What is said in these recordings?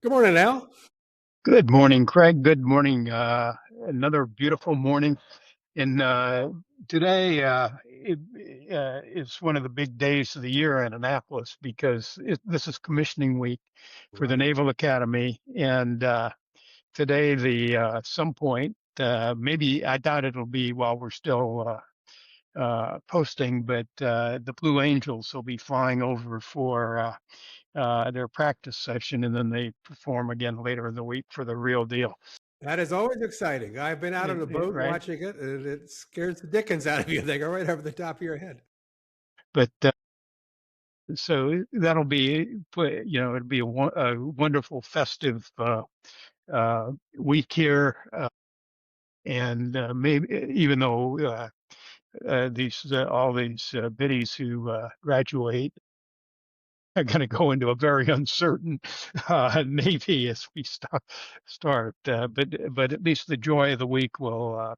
Good morning, Al. Good morning, Craig. Good morning. Another beautiful morning. And today is one of the big days of the year in Annapolis because this is commissioning week for the Right. Naval Academy. And today, some point, maybe I doubt it'll be while we're still posting, but the Blue Angels will be flying over for their practice session, and then they perform again later in the week for the real deal. That is always exciting. I've been out on a boat Right? watching it, and it scares the dickens out of you. They go right over the top of your head. But so that'll be, it'll be a wonderful festive week here, and maybe even though these all these biddies who graduate are going to go into a very uncertain Navy as we start. But at least the joy of the week will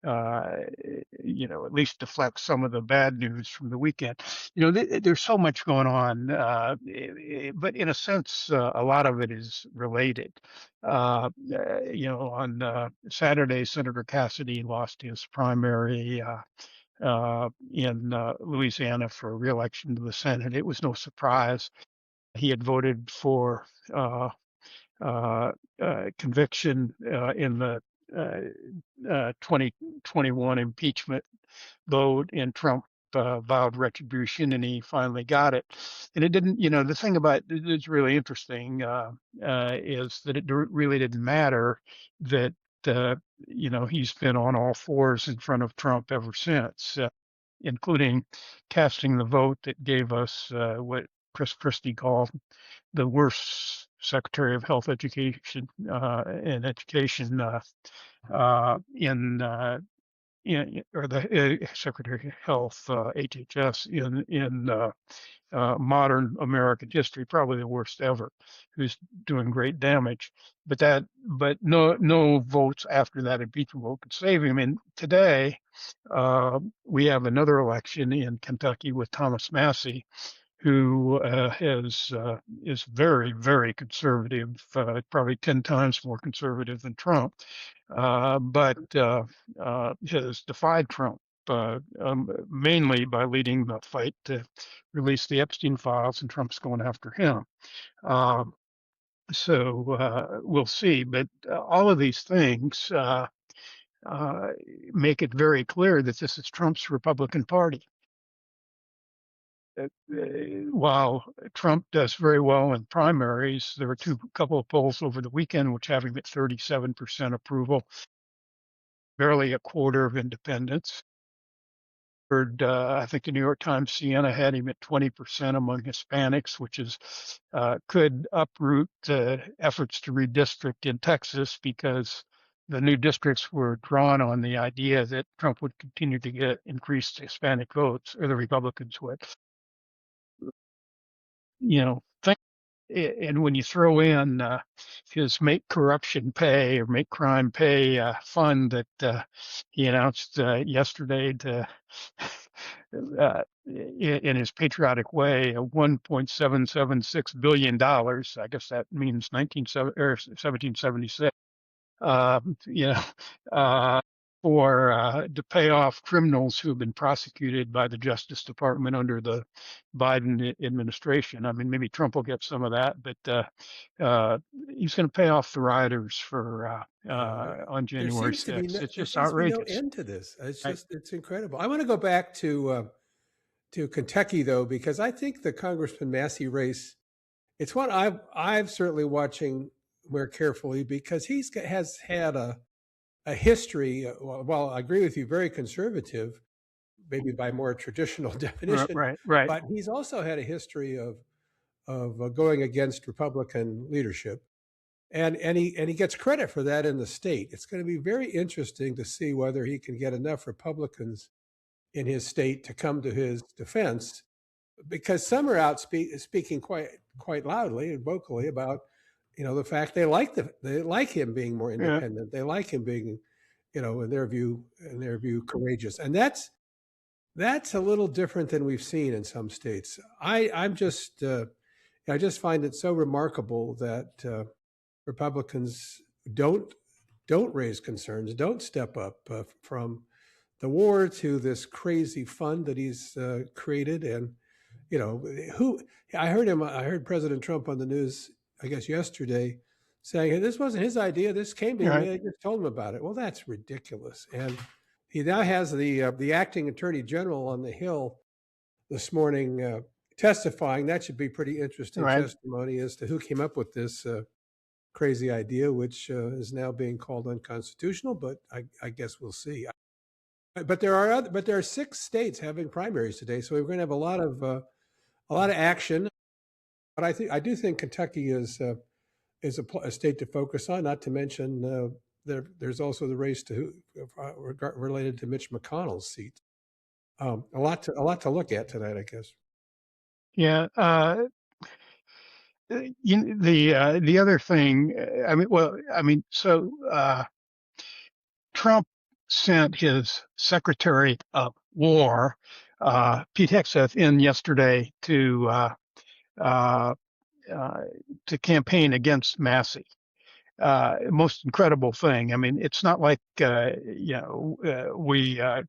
at least deflect some of the bad news from the weekend. There's so much going on, but in a sense, a lot of it is related. On Saturday, Senator Cassidy lost his primary in Louisiana for re-election to the Senate. It was no surprise. He had voted for uh, conviction in the 2021 impeachment vote, and Trump vowed retribution, and he finally got it. And it didn't, the thing about it is really interesting is that it really didn't matter that, uh, he's been on all fours in front of Trump ever since, including casting the vote that gave us what Chris Christie called the worst Secretary of Health Education in or the Secretary of Health HHS in modern American history, probably the worst ever, who's doing great damage. But no votes after that impeachment vote could save him. And today we have another election in Kentucky with Thomas Massie, who is very, very conservative, probably 10 times more conservative than Trump, but has defied Trump. Mainly by leading the fight to release the Epstein files, and Trump's going after him. Uh, so we'll see. But all of these things uh, make it very clear that this is Trump's Republican Party. While Trump does very well in primaries, there were couple of polls over the weekend which have him at 37% approval, barely a quarter of independents. Heard, I think the New York Times Siena had him at 20% among Hispanics, which is could uproot efforts to redistrict in Texas because the new districts were drawn on the idea that Trump would continue to get increased Hispanic votes, or the Republicans would. Think, and when you throw in his Make Corruption Pay or Make Crime Pay fund that he announced yesterday to, in his patriotic way, $1.776 billion. I guess that means 1776. Uh, you know, uh, for to pay off criminals who have been prosecuted by the Justice Department under the Biden administration. I mean, maybe Trump will get some of that, but he's going to pay off the rioters for on There January seems to be 6th. It's there just seems to be no outrageous. end to this. Right? It's incredible. I want to go back to Kentucky though, because I think the Congressman Massey race. It's one I've certainly watching more carefully because has had a history. Well, I agree with you, very conservative, maybe by more traditional Right, definition, right, right. but he's also had a history of going against Republican leadership, and he gets credit for that in the state. It's going to be very interesting to see whether he can get enough Republicans in his state to come to his defense, because some are out speaking quite loudly and vocally about the fact they like him being more Yeah. independent. They like him being in their view courageous, and that's a little different than we've seen in some states. I'm just I just find it so remarkable that Republicans don't don't raise concerns, don't step up from the war to this crazy fund that he's created. And who I heard President Trump on the news, I guess yesterday, saying, hey, this wasn't his idea, this came to him, Right. they just told him about it. Well, that's ridiculous. And he now has the acting attorney general on the Hill this morning testifying. That should be pretty interesting Right. testimony as to who came up with this crazy idea, which is now being called unconstitutional. But I guess we'll see. But there are 6 states having primaries today, so we're going to have a lot of action. But I do think Kentucky is a state to focus on. Not to mention there's also the race related to Mitch McConnell's seat. A lot to look at tonight, I guess. Yeah. The other thing, so Trump sent his Secretary of War, Pete Hegseth, in yesterday uh, to campaign against Massey. Most incredible thing. I mean, it's not like we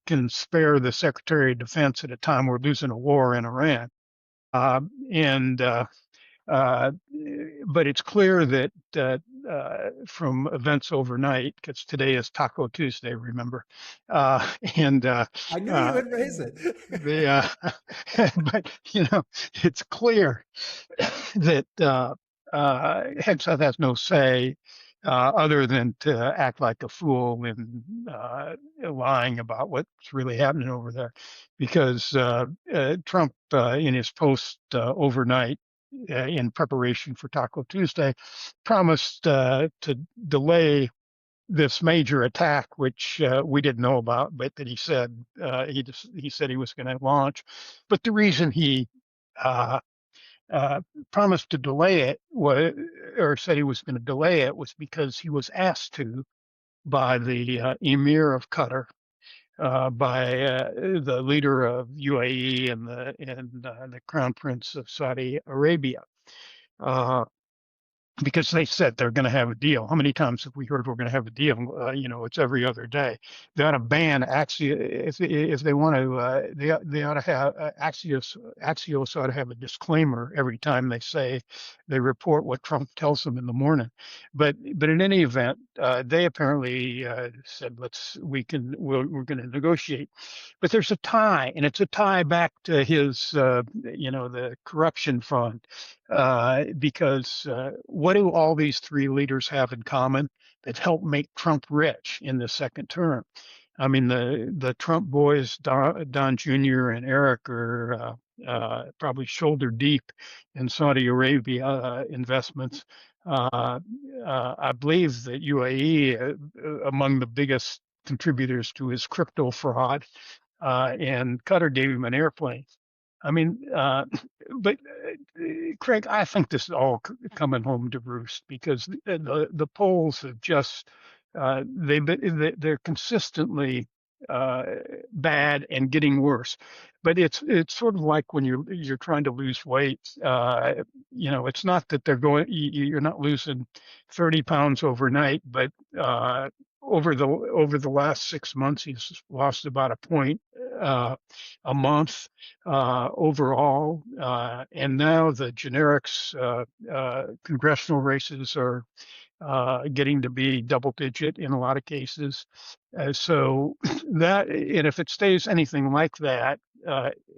can spare the Secretary of Defense at a time we're losing a war in Iran. And uh, but it's clear that from events overnight, because today is Taco Tuesday, remember? And I knew you uh, would raise it. the but it's clear that Hegseth has no say other than to act like a fool and lying about what's really happening over there, because Trump, in his post overnight, in preparation for Taco Tuesday, promised to delay this major attack, which we didn't know about, but that he said he said he was going to launch. But the reason he uh, promised to delay it or said he was going to delay it, was because he was asked to by the Emir of Qatar, by the leader of UAE, and the Crown Prince of Saudi Arabia. Uh, because they said they're going to have a deal. How many times have we heard we're going to have a deal? It's every other day. They ought to ban Axios if they want to. They ought to have Axios ought to have a disclaimer every time they report what Trump tells them in the morning. But in any event, they apparently said we're going to negotiate. But there's a tie, and it's a tie back to his the corruption fund, because what do all these 3 leaders have in common that helped make Trump rich in the second term? I mean, the Trump boys, Don Jr. and Eric, are probably shoulder deep in Saudi Arabia investments. I believe that UAE, among the biggest contributors to his crypto fraud, and Qatar gave him an airplane. I mean, but Craig, I think this is all coming home to roost, because the polls have just they're consistently uh, bad and getting worse. But it's sort of like when you're trying to lose weight. It's not that you're not losing 30 pounds overnight, but over the last 6 months, he's lost about a point a month overall. And now the generics congressional races are getting to be double digit in a lot of cases. So and if it stays anything like that,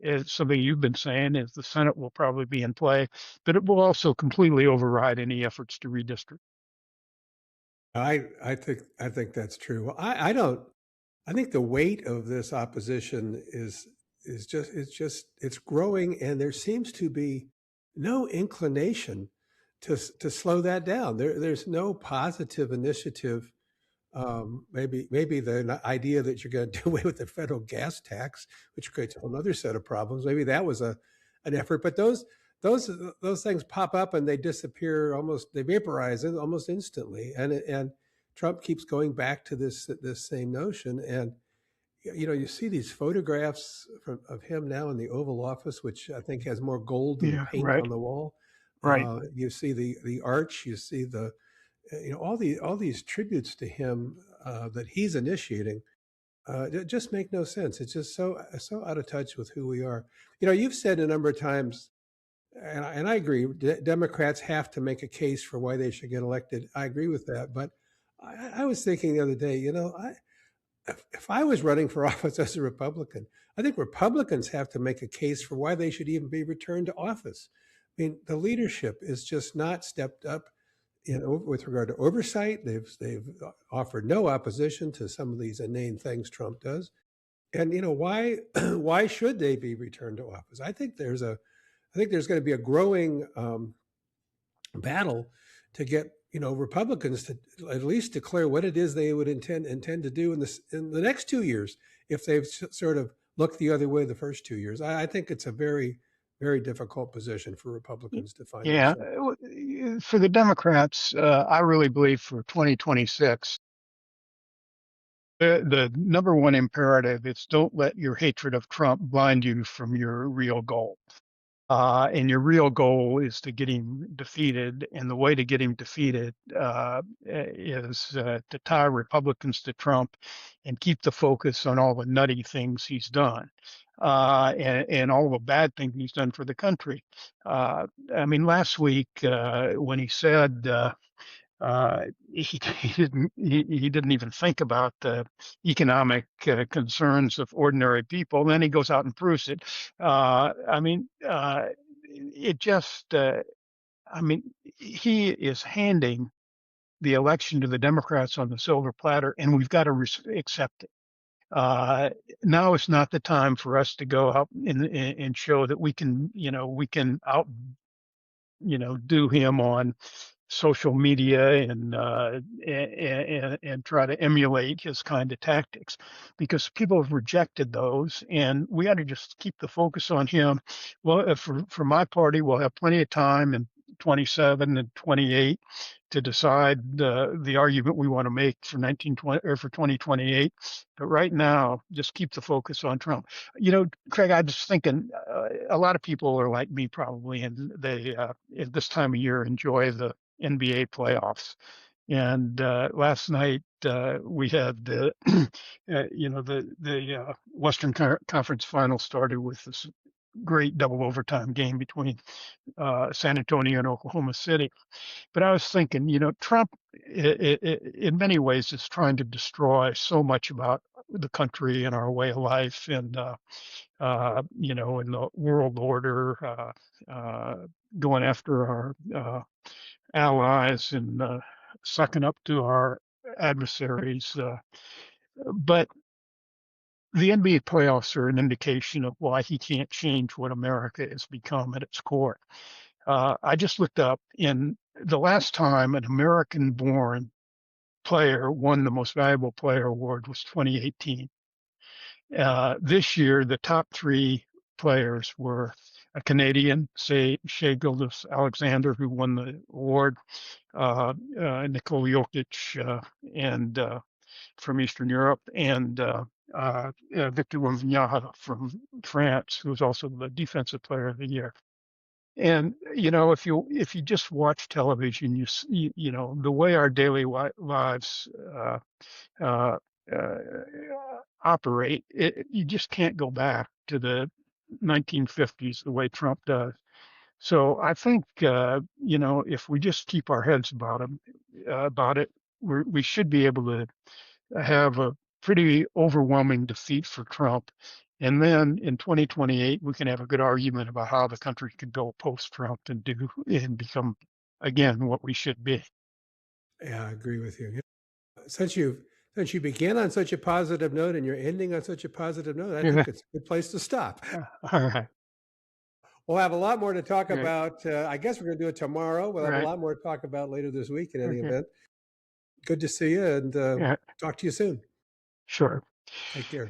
is something you've been saying, is the Senate will probably be in play, but it will also completely override any efforts to redistrict. I think that's true. Well, I don't. I think the weight of this opposition it's growing, and there seems to be no inclination to slow that down. There's no positive initiative. Maybe the idea that you're going to do away with the federal gas tax, which creates a whole other set of problems. Maybe that was an effort, but those those things pop up and they disappear they vaporize almost instantly. And Trump keeps going back to this same notion. And you see these photographs of him now in the Oval Office, which I think has more gold than Yeah, paint right. on the wall. Right. You see the arch, you see the all these tributes to him that he's initiating just make no sense. It's just so out of touch with who we are. You've said a number of times, and I agree. Democrats have to make a case for why they should get elected. I agree with that. But I was thinking the other day, if I was running for office as a Republican, I think Republicans have to make a case for why they should even be returned to office. I mean, the leadership is just not stepped up with regard to oversight. They've offered no opposition to some of these inane things Trump does. And why why should they be returned to office? I think there's going to be a growing battle to get Republicans to at least declare what it is they would intend to do in the next 2 years if they've sort of looked the other way the first 2 years. I think it's a very difficult position for Republicans to find Yeah. themselves. For the Democrats, I really believe for 2026, the number one imperative is don't let your hatred of Trump blind you from your real goal. And your real goal is to get him defeated. And the way to get him defeated is to tie Republicans to Trump and keep the focus on all the nutty things he's done and all the bad things he's done for the country. I mean, last week when he said, he didn't even think about the economic concerns of ordinary people. Then he goes out and proves it. I mean, it just. I mean, he is handing the election to the Democrats on the silver platter, and we've got to accept it. Now is not the time for us to go out and show that we can, we can out, do him on social media and try to emulate his kind of tactics because people have rejected those and we got to just keep the focus on him. Well, for my party, we'll have plenty of time in 27 and 28 to decide the argument we want to make for 1920 or for 2028. But right now, just keep the focus on Trump. Craig, I was thinking a lot of people are like me probably, and they at this time of year enjoy the NBA playoffs. And last night we had the, the Western Conference Final started with this great double overtime game between San Antonio and Oklahoma City. But I was thinking, Trump, in many ways, is trying to destroy so much about the country and our way of life, and in the world order, going after our allies and sucking up to our adversaries. But the NBA playoffs are an indication of why he can't change what America has become at its core. I just looked up in the last time an American born player won the most valuable player award was 2018. This year, the top three players were a Canadian, Shai Gilgeous-Alexander, who won the award, Nikola Jokic, and from Eastern Europe, and Victor Wembanyama from France, who was also the Defensive Player of the Year. And if you just watch television, the way our daily lives uh, uh, operate, you just can't go back to the 1950s the way Trump does. So I think if we just keep our heads about it, we should be able to have a pretty overwhelming defeat for Trump. And then in 2028, we can have a good argument about how the country could go post-Trump and become again what we should be. Yeah, I agree with you. Since you began on such a positive note and you're ending on such a positive note, I think it's a good place to stop. All right. We'll have a lot more to talk Right. about. I guess we're going to do it tomorrow. We'll have Right. a lot more to talk about later this week in any Okay. event. Good to see you and Yeah. talk to you soon. Sure. Take care.